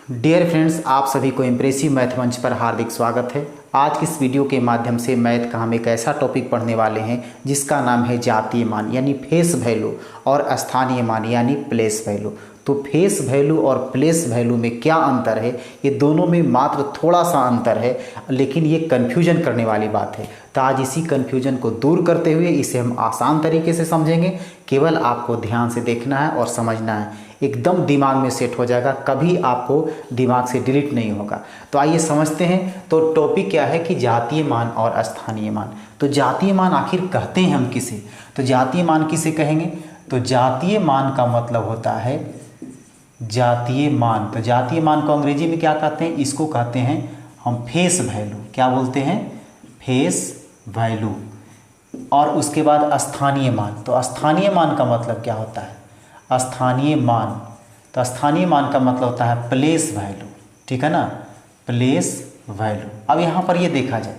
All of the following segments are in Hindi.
डियर फ्रेंड्स, आप सभी को इम्प्रेसिव मैथ मंच पर हार्दिक स्वागत है। आज की इस वीडियो के माध्यम से मैथ का हम एक ऐसा टॉपिक पढ़ने वाले हैं जिसका नाम है जातीय मान यानी फेस वैल्यू और स्थानीय मान यानी प्लेस वैल्यू। तो फेस वैल्यू और प्लेस वैल्यू में क्या अंतर है, ये दोनों में मात्र थोड़ा सा अंतर है, लेकिन ये कन्फ्यूजन करने वाली बात है। तो आज इसी कन्फ्यूजन को दूर करते हुए इसे हम आसान तरीके से समझेंगे। केवल आपको ध्यान से देखना है और समझना है, एकदम दिमाग में सेट हो जाएगा, कभी आपको दिमाग से डिलीट नहीं होगा। तो आइए समझते हैं। तो टॉपिक क्या है कि जातीय मान और स्थानीय मान। तो जातीय मान आखिर कहते हैं हम किसे? तो जातीय मान किसे कहेंगे? तो जातीय मान का मतलब होता है जातीय मान। तो जातीय मान को अंग्रेजी में क्या कहते हैं? इसको कहते हैं हम फेस वैल्यू। क्या बोलते हैं? Face value. और उसके बाद स्थानीय मान। तो स्थानीय मान का मतलब क्या होता है? स्थानीय मान, तो स्थानीय मान का मतलब होता है प्लेस वैल्यू। ठीक है ना, प्लेस वैल्यू। अब यहाँ पर ये देखा जाए,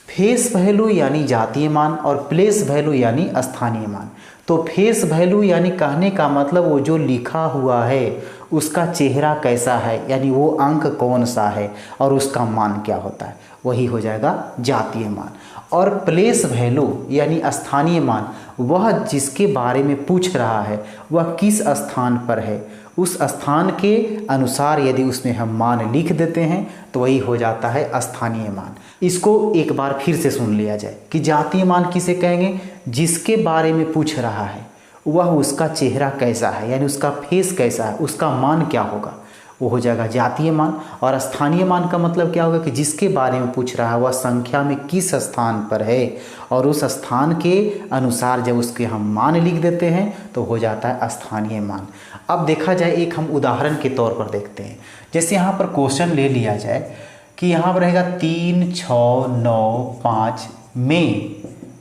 फेस वैल्यू यानी जातीय मान और प्लेस वैल्यू यानी स्थानीय मान। तो फेस वैल्यू यानी कहने का मतलब वो जो लिखा हुआ है उसका चेहरा कैसा है, यानी वो अंक कौन सा है और उसका मान क्या होता है, वही हो जाएगा जातीय मान। और प्लेस वैल्यू यानी स्थानीय मान, वह जिसके बारे में पूछ रहा है वह किस स्थान पर है, उस स्थान के अनुसार यदि उसमें हम मान लिख देते हैं तो वही हो जाता है स्थानीय मान। इसको एक बार फिर से सुन लिया जाए कि जातीय मान किसे कहेंगे? जिसके बारे में पूछ रहा है वह उसका चेहरा कैसा है, यानी उसका फेस कैसा है, उसका मान क्या होगा, वो हो जाएगा जातीय मान। और स्थानीय मान का मतलब क्या होगा कि जिसके बारे में पूछ रहा है वह संख्या में किस स्थान पर है और उस स्थान के अनुसार जब उसके हम मान लिख देते हैं तो हो जाता है स्थानीय मान। अब देखा जाए, एक हम उदाहरण के तौर पर देखते हैं। जैसे यहाँ पर क्वेश्चन ले लिया जाए कि यहाँ पर रहेगा 3, 6, 9, 5 में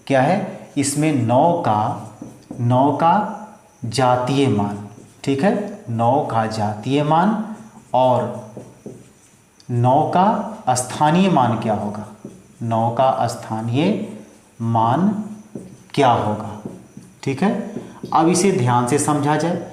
क्या है, इसमें 9 का जातीय मान। ठीक है, 9 का जातीय मान और 9 का स्थानीय मान क्या होगा? 9 का स्थानीय मान क्या होगा? ठीक है, अब इसे ध्यान से समझा जाए।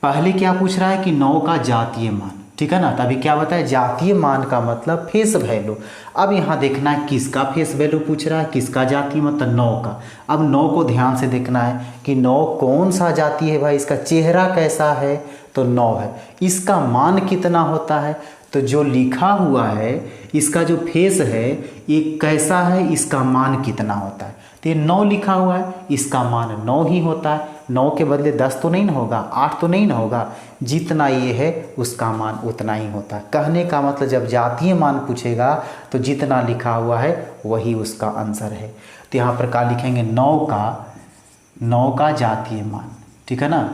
पहले क्या पूछ रहा है कि 9 का जातीय मान। ठीक है ना, तभी क्या बताया? जातीय मान का मतलब फेस वैल्यू। अब यहाँ देखना है किसका फेस वैल्यू पूछ रहा है, किसका जातीय मतलब 9 का। अब 9 को ध्यान से देखना है कि 9 कौन सा जातीय है भाई, इसका चेहरा कैसा है, तो 9 है। इसका मान कितना होता है? तो जो लिखा हुआ है इसका जो फेस है ये कैसा है, इसका मान कितना होता है? तो ये 9 लिखा हुआ है, इसका मान 9 ही होता है। 9 के बदले 10 तो नहीं ना होगा, 8 तो नहीं ना होगा, जितना ये है उसका मान उतना ही होता है। कहने का मतलब जब जातीय मान पूछेगा तो जितना लिखा हुआ है वही उसका आंसर है। तो यहाँ पर क्या लिखेंगे? 9 का जातीय मान। ठीक है ना,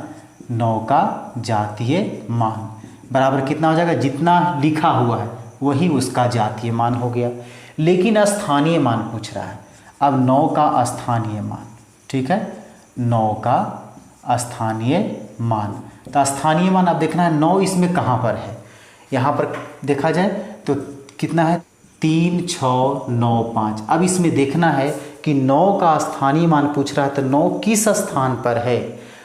9 का जातीय मान बराबर कितना हो जाएगा? जितना लिखा हुआ है वही उसका जातीय मान हो गया। लेकिन स्थानीय मान पूछ रहा है। अब 9 का स्थानीय मान। ठीक है, 9 का स्थानीय मान। तो स्थानीय मान अब देखना है 9 इसमें कहाँ पर है। यहाँ पर देखा जाए तो कितना है? 3, 6, 9, 5। अब इसमें देखना है कि 9 का स्थानीय मान पूछ रहा है तो 9 किस स्थान पर है।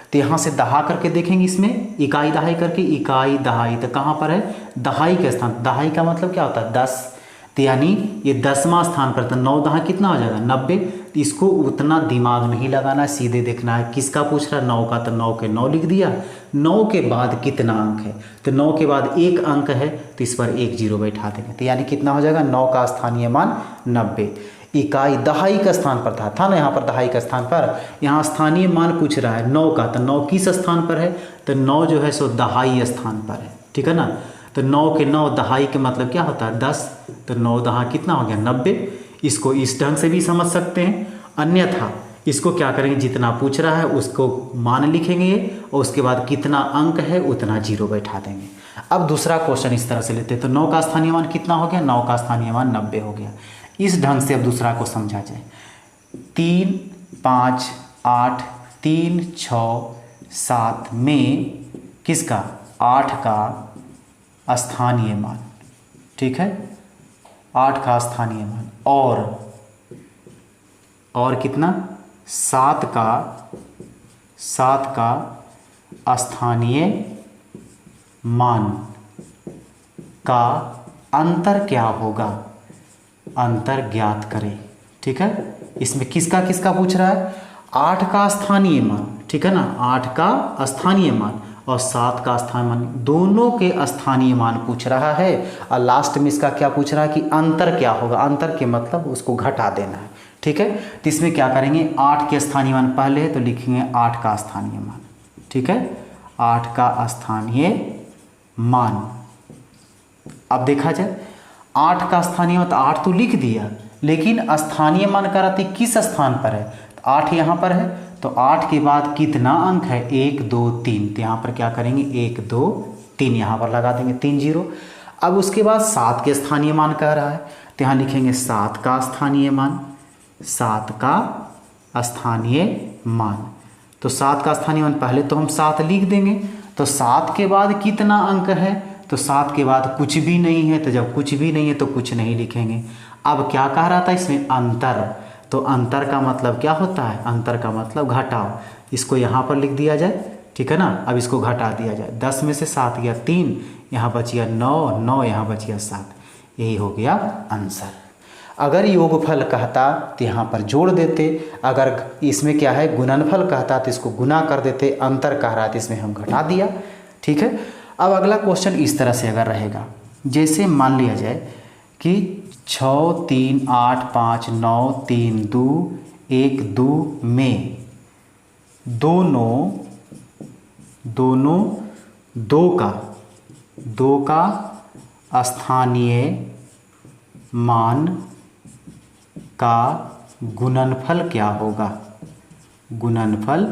तो यहाँ से दहा करके देखेंगे, इसमें इकाई दहाई करके, इकाई दहाई, तो कहाँ पर है? दहाई के स्थान। दहाई का मतलब क्या होता है? 10। तो यानी ये 10वां स्थान पर। तो 9 दहा कितना हो जाएगा? 90। तो इसको उतना दिमाग नहीं लगाना, सीधे देखना है किसका पूछ रहा है, 9 का। तो 9 के 9 लिख दिया। 9 के बाद कितना अंक है? तो 9 के बाद 1 अंक है तो इस पर 1 0 बैठा देंगे। तो यानी कितना हो जाएगा? 9 का स्थानीय मान 90। इकाई दहाई का स्थान पर था ना, यहाँ पर दहाई का स्थान पर, यहाँ स्थानीय मान पूछ रहा है 9 का। तो 9 किस स्थान पर है? तो 9 जो है सो दहाई स्थान पर है। ठीक है ना, तो 9 के 9 दहाई के मतलब क्या होता है? 10। तो 9 दहा कितना हो गया? 90। इसको इस ढंग से भी समझ सकते हैं, अन्यथा इसको क्या करेंगे? जितना पूछ रहा है उसको मान लिखेंगे और उसके बाद कितना अंक है उतना 0 बैठा देंगे। अब दूसरा क्वेश्चन इस तरह से लेते हैं। तो 9 का स्थानीय मान कितना हो गया? 9 का स्थानीय मान 90 हो गया। इस ढंग से अब दूसरा को समझा जाए। 3, 5, 8, 3, 6, 7 में किसका? 8 का स्थानीय मान। ठीक है, 8 का स्थानीय मान और कितना? 7 का स्थानीय मान। का अंतर क्या होगा, अंतर ज्ञात करें। ठीक है, इसमें किसका किसका पूछ रहा है, 8 का स्थानीय मान, ठीक है ना, 8 का स्थानीय मान और 7 का स्थानीय मान, दोनों के स्थानीय मान पूछ रहा है। और लास्ट में इसका क्या पूछ रहा है कि अंतर क्या होगा, अंतर के मतलब उसको घटा देना है। ठीक है, तो इसमें क्या करेंगे, 8 के स्थानीय मान पहले है तो लिखेंगे 8 का स्थानीय मान। ठीक है, 8 का स्थानीय मान। अब देखा जाए 8 का स्थानीय मान, तो 8 तो लिख दिया, लेकिन स्थानीय मान कराते किस स्थान पर है, तो 8 यहाँ पर है, तो 8 के बाद कितना अंक है, 1 2 3, तो यहाँ पर क्या करेंगे 1 2 3 यहाँ पर लगा देंगे 3 0। अब उसके बाद 7 के स्थानीय मान कह रहा है, तो यहाँ लिखेंगे 7 का स्थानीय मान, 7 का स्थानीय मान। तो 7 का स्थानीय मान पहले तो हम 7 लिख देंगे, तो 7 के बाद कितना अंक है, तो 7 के बाद कुछ भी नहीं है, तो जब कुछ भी नहीं है तो कुछ नहीं लिखेंगे। अब क्या कह रहा था इसमें, अंतर, तो अंतर का मतलब क्या होता है, अंतर का मतलब घटाओ। इसको यहाँ पर लिख दिया जाए, ठीक है ना। अब इसको घटा दिया जाए, 10 में से 7 गया 3, यहाँ बच गया 9, 9 यहाँ बच गया 7, यही हो गया आंसर। अगर योगफल कहता तो यहाँ पर जोड़ देते, अगर इसमें क्या है गुणनफल कहता तो इसको गुना कर देते, अंतर कह रहा था इसमें हम घटा दिया। ठीक है, अब अगला क्वेश्चन इस तरह से अगर रहेगा, जैसे मान लिया जाए कि 6 3 8 5 9 3 2 1 2 में दोनों दो का स्थानीय मान का गुणनफल क्या होगा, गुणनफल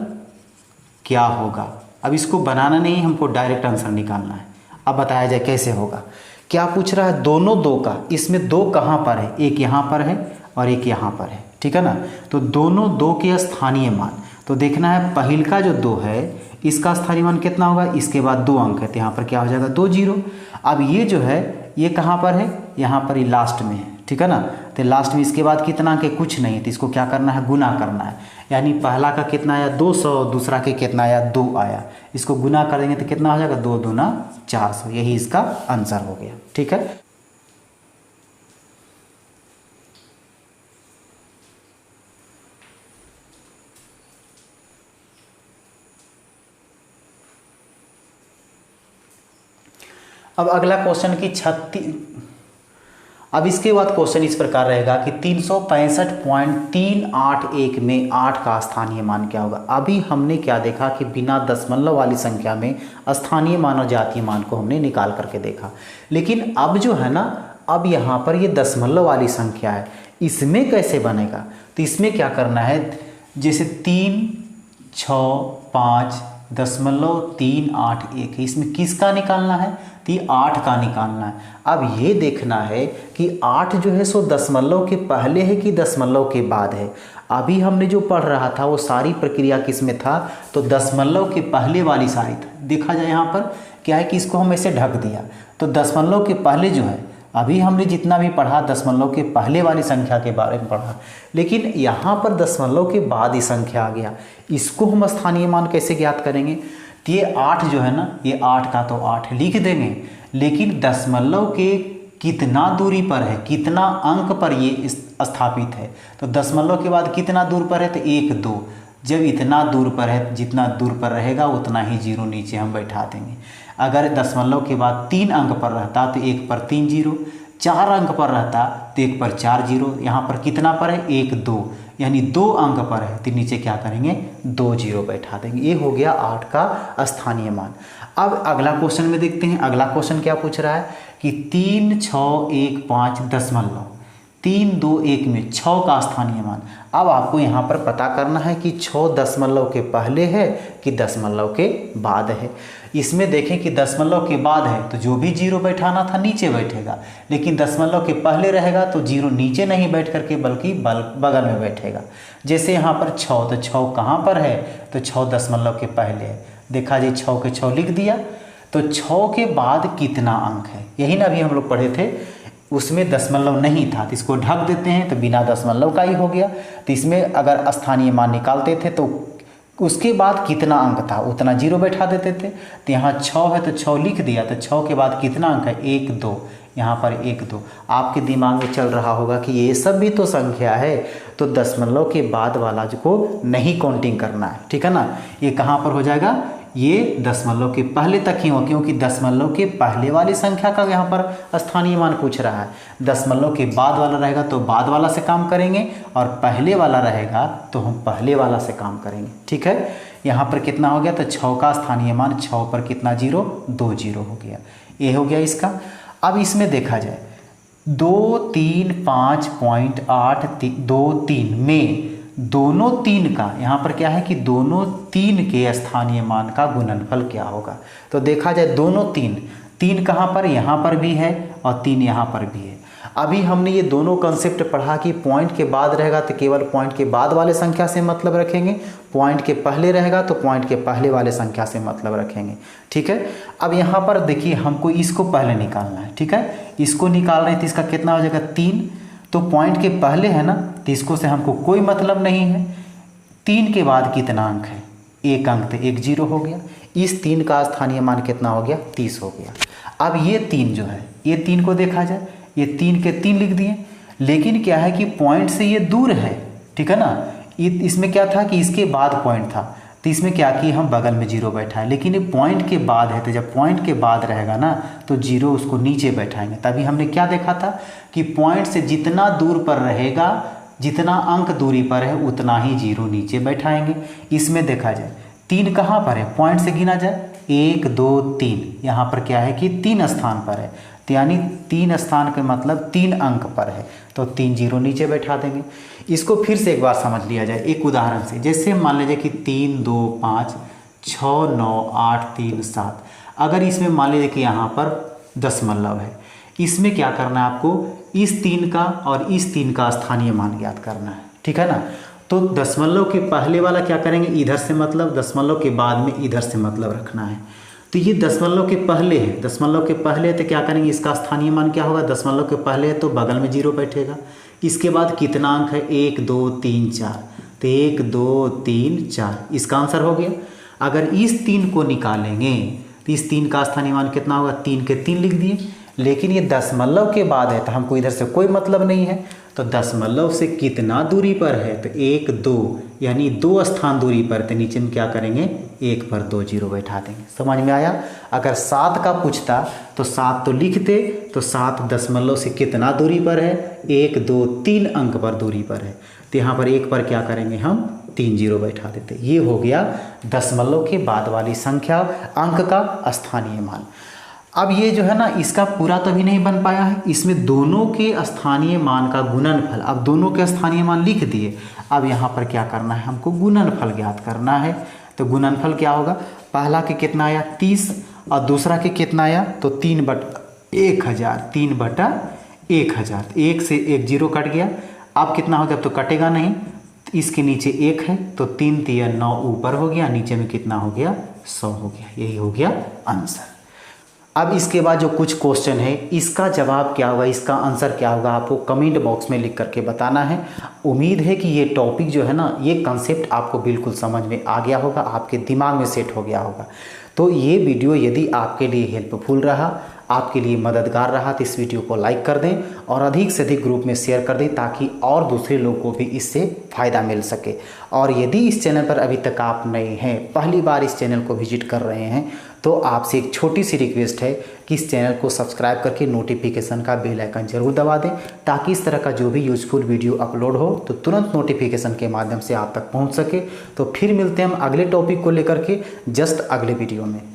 क्या होगा। अब इसको बनाना नहीं, हमको डायरेक्ट आंसर निकालना है। अब बताया जाए कैसे होगा। क्या पूछ रहा है, दोनों दो का, इसमें दो कहाँ पर है, एक यहाँ पर है और एक यहाँ पर है, ठीक है ना। तो दोनों दो के स्थानीय मान, तो देखना है पहिल का जो 2 है इसका स्थानीय मान कितना होगा, इसके बाद 2 अंक है, तो यहाँ पर क्या हो जाएगा 2 0। अब ये जो है ये कहाँ पर है, यहाँ पर ही लास्ट में है, ठीक है ना। तो लास्ट में इसके बाद कितना अंक है, कुछ नहीं, तो इसको क्या करना है, गुना करना है। यानी पहला का कितना आया 200, दूसरा के कितना आया 2 आया, इसको गुना कर देंगे तो कितना हो जाएगा 2 दूना 400, यही इसका आंसर हो गया। ठीक है, अब अगला क्वेश्चन की 36। अब इसके बाद क्वेश्चन इस प्रकार रहेगा कि 365.381 में 8 का स्थानीय मान क्या होगा। अभी हमने क्या देखा कि बिना दशमलव वाली संख्या में स्थानीय मान और जातीय मान को हमने निकाल करके देखा, लेकिन अब जो है ना, अब यहाँ पर ये दशमलव वाली संख्या है, इसमें कैसे बनेगा। तो इसमें क्या करना है, जैसे 3 6 5 दशमलव 381, इसमें किसका निकालना है, तो 8 का निकालना है। अब ये देखना है कि 8 जो है सो दशमलव के पहले है कि दशमलव के बाद है। अभी हमने जो पढ़ रहा था वो सारी प्रक्रिया किस में था, तो दशमलव के पहले वाली सारी था। देखा जाए यहाँ पर क्या है कि इसको हम ऐसे ढक दिया, तो दशमलव के पहले जो है, अभी हमने जितना भी पढ़ा दशमलव के पहले वाली संख्या के बारे में पढ़ा, लेकिन यहाँ पर दशमलव के बाद ही संख्या आ गया, इसको हम स्थानीय मान कैसे ज्ञात करेंगे। तो ये 8 जो है ना, ये 8 का तो 8 लिख देंगे, लेकिन दशमलव के कितना दूरी पर है, कितना अंक पर ये स्थापित है, तो दशमलव के बाद कितना दूर पर है, तो 1 2। जब इतना दूर पर है, जितना दूर पर रहेगा उतना ही 0 नीचे हम बैठा देंगे। अगर दशमलव के बाद 3 अंक पर रहता तो 1 पर 3 0, 4 अंक पर रहता तो 1 पर 4 0, यहाँ पर कितना पर है 1 2, यानी 2 अंक पर है तो नीचे क्या करेंगे 2 0 बैठा देंगे। ये हो गया 8 का स्थानीय मान। अब अगला क्वेश्चन में देखते हैं, अगला क्वेश्चन क्या पूछ रहा है कि 3 6 1 5 दशमलव 3 2 1 में 6 का स्थानीय मान। अब आपको यहाँ पर पता करना है कि 6 दशमलव के पहले है कि दशमलव के बाद है। इसमें देखें कि दशमलव के बाद है तो जो भी 0 बैठाना था नीचे बैठेगा, लेकिन दशमलव के पहले रहेगा तो 0 नीचे नहीं बैठ करके बल्कि बगल में बैठेगा। जैसे यहाँ पर 6, तो 6 कहाँ पर है, तो 6 दशमलव के पहले है। देखा जी 6 के 6 लिख दिया, तो 6 के बाद कितना अंक है, यही ना अभी हम लोग पढ़े थे, उसमें दशमलव नहीं था तो इसको ढक देते हैं, तो बिना दशमलव का ही हो गया। तो इसमें अगर स्थानीय मान निकालते थे तो उसके बाद कितना अंक था उतना जीरो बैठा देते थे। तो यहाँ 6 है तो 6 लिख दिया, तो 6 के बाद कितना अंक है 1 2, यहाँ पर 1 2। आपके दिमाग में चल रहा होगा कि ये सब भी तो संख्या है, तो दशमलव के बाद वाला को नहीं काउंटिंग करना है, ठीक है ना। ये कहाँ पर हो जाएगा, ये दशमलव के पहले तक ही हो, क्योंकि दशमलव के पहले वाली संख्या का यहाँ पर स्थानीय मान पूछ रहा है। दशमलव के बाद वाला रहेगा तो बाद वाला से काम करेंगे, और पहले वाला रहेगा तो हम पहले वाला से काम करेंगे, ठीक है। यहाँ पर कितना हो गया, तो 6 का स्थानीय मान 6 पर कितना जीरो, 2 जीरो हो गया, ये हो गया इसका। अब इसमें देखा जाए 2 3 5.823 में दोनों 3 का, यहाँ पर क्या है कि दोनों 3 के स्थानीय मान का गुणनफल क्या होगा। तो देखा जाए दोनों 3 कहाँ पर, यहाँ पर भी है और 3 यहाँ पर भी है। अभी हमने ये दोनों कंसेप्ट पढ़ा कि पॉइंट के बाद रहेगा तो केवल पॉइंट के बाद वाले संख्या से मतलब रखेंगे, पॉइंट के पहले रहेगा तो पॉइंट के पहले वाले संख्या से मतलब रखेंगे, ठीक है। अब यहाँ पर देखिए हमको इसको पहले निकालना है, ठीक है। इसको निकाल रहे हैं तो इसका कितना हो जाएगा 3, तो पॉइंट के पहले है ना, तो इसको से हमको कोई मतलब नहीं है। 3 के बाद कितना अंक है, 1 अंक, तो 1 जीरो हो गया। इस 3 का स्थानीय मान कितना हो गया, 30 हो गया। अब ये 3 जो है, ये 3 को देखा जाए, ये 3 के 3 लिख दिए, लेकिन क्या है कि पॉइंट से ये दूर है, ठीक है ना। इसमें क्या था कि इसके बाद पॉइंट था, तो इसमें क्या कि हम बगल में जीरो बैठाएं, लेकिन ये पॉइंट के बाद है, तो जब पॉइंट के बाद रहेगा ना तो जीरो उसको नीचे बैठाएंगे। तभी हमने क्या देखा था कि पॉइंट से जितना दूर पर रहेगा, जितना अंक दूरी पर है उतना ही जीरो नीचे बैठाएंगे। इसमें देखा जाए 3 कहाँ पर है, पॉइंट से गिना जाए 1 2 3, यहाँ पर क्या है कि 3 स्थान पर है, तो यानी 3 स्थान के मतलब 3 अंक पर है, तो 3 जीरो नीचे बैठा देंगे। इसको फिर से एक बार समझ लिया जाए एक उदाहरण से। जैसे मान लीजिए कि 3 2 5 6 9 8 3 7, अगर इसमें मान लीजिए कि यहाँ पर दशमलव है, इसमें क्या करना है आपको, इस 3 का और इस 3 का स्थानीय मान ज्ञात करना है, ठीक है ना। तो दशमलव के पहले वाला क्या करेंगे, इधर से मतलब, दशमलव के बाद में इधर से मतलब रखना है। तो ये दशमलव के पहले है, दशमलव के पहले है तो क्या करेंगे, इसका स्थानीय मान क्या होगा, दशमलव के पहले है तो बगल में जीरो बैठेगा। इसके बाद कितना अंक है, 1 2 3 4, तो 1 2 3 4, इसका आंसर हो गया। अगर इस 3 को निकालेंगे तो इस 3 का स्थानीय मान कितना होगा, 3 के 3 लिख दिए, लेकिन ये दशमलव के बाद है तो हमको इधर से कोई मतलब नहीं है। तो दशमलव से कितना दूरी पर है, तो 1 2, यानी 2 स्थान दूरी पर, तो नीचे में क्या करेंगे, 1 पर 2 जीरो बैठा देंगे। समझ में आया। अगर 7 का पूछता तो 7 तो लिखते, तो 7 दशमलव से कितना दूरी पर है, 1 2 3 अंक पर दूरी पर है, तो यहाँ पर 1 पर क्या करेंगे, हम 3 जीरो बैठा देते। ये हो गया दशमलव के बाद वाली संख्या अंक का स्थानीय मान। अब ये जो है ना, इसका पूरा तो अभी नहीं बन पाया है, इसमें दोनों के स्थानीय मान का गुणनफल, अब दोनों के स्थानीय मान लिख दिए। अब यहाँ पर क्या करना है, हमको गुणनफल ज्ञात करना है। तो गुणनफल क्या होगा, पहला के कितना आया 30 और दूसरा के कितना आया, तो 3/1000, 3/1000, 1 से 1 जीरो कट गया। अब कितना हो गया, अब तो कटेगा नहीं, इसके नीचे 1 है तो 3 3 9 ऊपर हो गया, नीचे में कितना हो गया, 100 हो गया। यही हो गया आंसर। अब इसके बाद जो कुछ क्वेश्चन है, इसका जवाब क्या होगा, इसका आंसर क्या होगा, आपको कमेंट बॉक्स में लिख करके बताना है। उम्मीद है कि ये टॉपिक जो है ना, ये कंसेप्ट आपको बिल्कुल समझ में आ गया होगा, आपके दिमाग में सेट हो गया होगा। तो ये वीडियो यदि आपके लिए हेल्पफुल रहा, आपके लिए मददगार रहा, तो इस वीडियो को लाइक कर दें और अधिक से अधिक ग्रुप में शेयर कर दें, ताकि और दूसरे लोगों को भी इससे फ़ायदा मिल सके। और यदि इस चैनल पर अभी तक आप नए हैं, पहली बार इस चैनल को विजिट कर रहे हैं, तो आपसे एक छोटी सी रिक्वेस्ट है कि इस चैनल को सब्सक्राइब करके नोटिफिकेशन का बेल आइकन जरूर दबा दें, ताकि इस तरह का जो भी यूजफुल वीडियो अपलोड हो तो तुरंत नोटिफिकेशन के माध्यम से आप तक पहुंच सके। तो फिर मिलते हैं हम अगले टॉपिक को लेकर के जस्ट अगले वीडियो में।